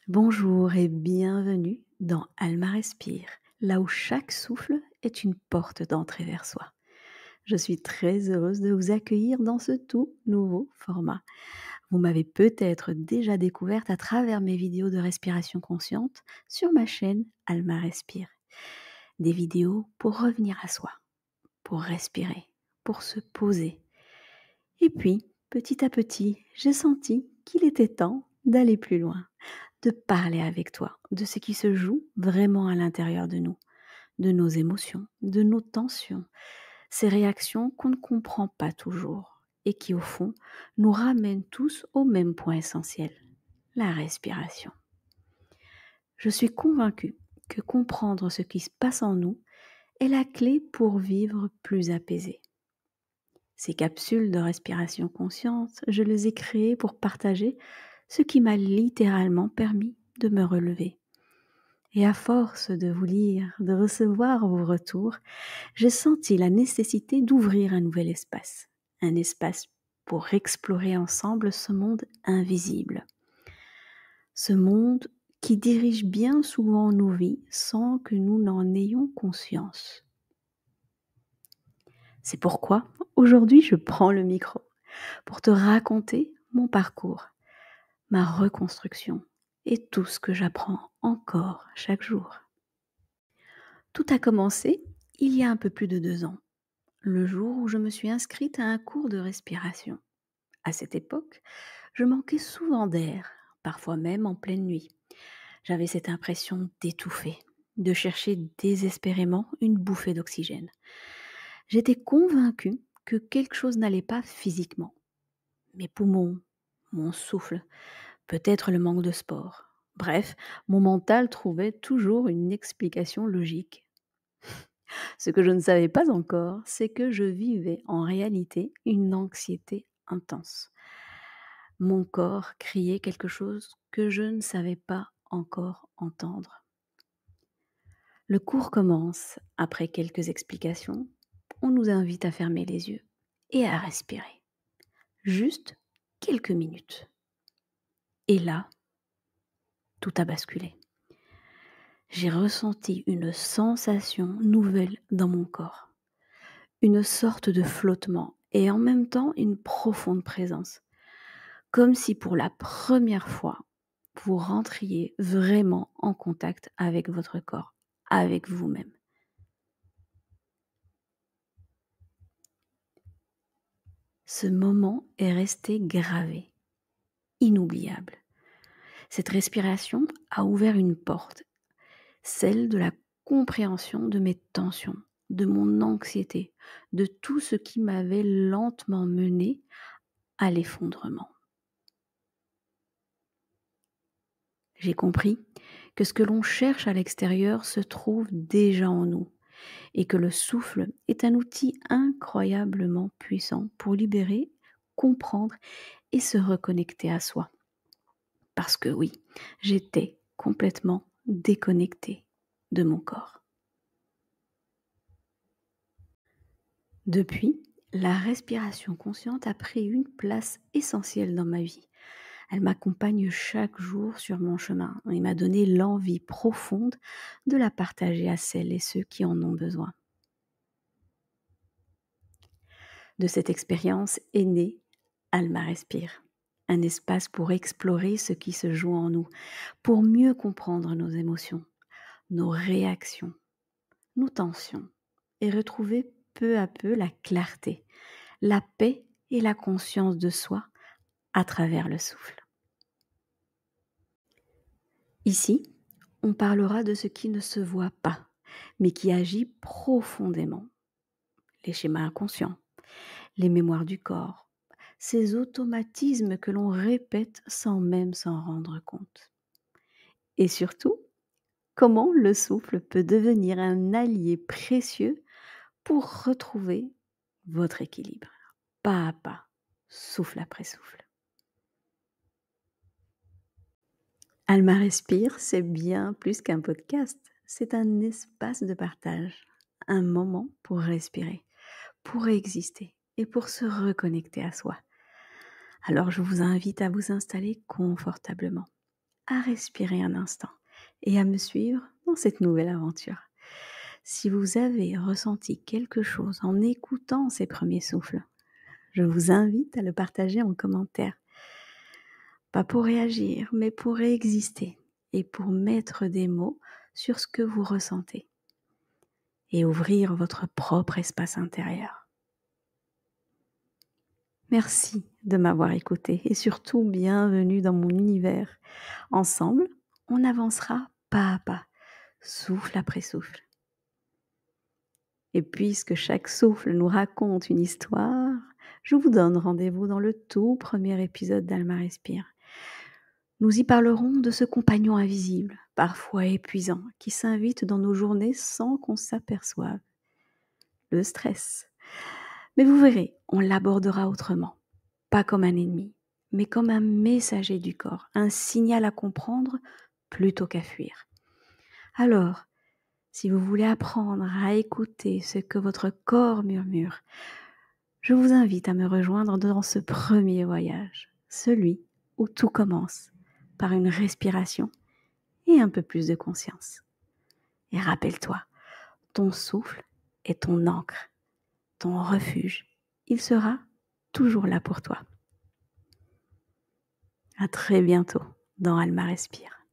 Bonjour et bienvenue dans Alma Respire, là où chaque souffle est une porte d'entrée vers soi. Je suis très heureuse de vous accueillir dans ce tout nouveau format. Vous m'avez peut-être déjà découverte à travers mes vidéos de respiration consciente sur ma chaîne Alma Respire. Des vidéos pour revenir à soi, pour respirer, pour se poser. Et puis, petit à petit, j'ai senti qu'il était temps d'aller plus loin, de parler avec toi de ce qui se joue vraiment à l'intérieur de nous, de nos émotions, de nos tensions, ces réactions qu'on ne comprend pas toujours et qui au fond nous ramènent tous au même point essentiel, la respiration. Je suis convaincue que comprendre ce qui se passe en nous est la clé pour vivre plus apaisé. Ces capsules de respiration consciente, je les ai créées pour partager ce qui m'a littéralement permis de me relever. Et à force de vous lire, de recevoir vos retours, j'ai senti la nécessité d'ouvrir un nouvel espace. Un espace pour explorer ensemble ce monde invisible. Ce monde qui dirige bien souvent nos vies sans que nous n'en ayons conscience. C'est pourquoi aujourd'hui je prends le micro pour te raconter mon parcours, ma reconstruction et tout ce que j'apprends encore chaque jour. Tout a commencé il y a un peu plus de 2 ans, le jour où je me suis inscrite à un cours de respiration. À cette époque, je manquais souvent d'air, parfois même en pleine nuit. J'avais cette impression d'étouffer, de chercher désespérément une bouffée d'oxygène. J'étais convaincue que quelque chose n'allait pas physiquement. Mes poumons, mon souffle, peut-être le manque de sport. Bref, mon mental trouvait toujours une explication logique. Ce que je ne savais pas encore, c'est que je vivais en réalité une anxiété intense. Mon corps criait quelque chose que je ne savais pas encore entendre. Le cours commence. Après quelques explications, on nous invite à fermer les yeux et à respirer. Juste quelques minutes. Et là, tout a basculé. J'ai ressenti une sensation nouvelle dans mon corps. Une sorte de flottement et en même temps une profonde présence. Comme si pour la première fois, vous rentriez vraiment en contact avec votre corps, avec vous-même. Ce moment est resté gravé, inoubliable. Cette respiration a ouvert une porte, celle de la compréhension de mes tensions, de mon anxiété, de tout ce qui m'avait lentement mené à l'effondrement. J'ai compris que ce que l'on cherche à l'extérieur se trouve déjà en nous et que le souffle est un outil incroyablement puissant pour libérer, comprendre et se reconnecter à soi. Parce que oui, j'étais complètement déconnectée de mon corps. Depuis, la respiration consciente a pris une place essentielle dans ma vie. Elle m'accompagne chaque jour sur mon chemin et m'a donné l'envie profonde de la partager à celles et ceux qui en ont besoin. De cette expérience est né Alma Respire, un espace pour explorer ce qui se joue en nous, pour mieux comprendre nos émotions, nos réactions, nos tensions et retrouver peu à peu la clarté, la paix et la conscience de soi à travers le souffle. Ici, on parlera de ce qui ne se voit pas, mais qui agit profondément. Les schémas inconscients, les mémoires du corps, ces automatismes que l'on répète sans même s'en rendre compte. Et surtout, comment le souffle peut devenir un allié précieux pour retrouver votre équilibre, pas à pas, souffle après souffle. Alma Respire, c'est bien plus qu'un podcast, c'est un espace de partage, un moment pour respirer, pour exister et pour se reconnecter à soi. Alors je vous invite à vous installer confortablement, à respirer un instant et à me suivre dans cette nouvelle aventure. Si vous avez ressenti quelque chose en écoutant ces premiers souffles, je vous invite à le partager en commentaire. Pas pour réagir, mais pour exister et pour mettre des mots sur ce que vous ressentez et ouvrir votre propre espace intérieur. Merci de m'avoir écouté et surtout bienvenue dans mon univers. Ensemble, on avancera pas à pas, souffle après souffle. Et puisque chaque souffle nous raconte une histoire, je vous donne rendez-vous dans le tout premier épisode d'Alma Respire. Nous y parlerons de ce compagnon invisible, parfois épuisant, qui s'invite dans nos journées sans qu'on s'aperçoive. Le stress. Mais vous verrez, on l'abordera autrement. Pas comme un ennemi, mais comme un messager du corps, un signal à comprendre plutôt qu'à fuir. Alors, si vous voulez apprendre à écouter ce que votre corps murmure, je vous invite à me rejoindre dans ce premier voyage, celui où tout commence par une respiration et un peu plus de conscience. Et rappelle-toi, ton souffle est ton ancre, ton refuge. Il sera toujours là pour toi. À très bientôt dans Alma Respire.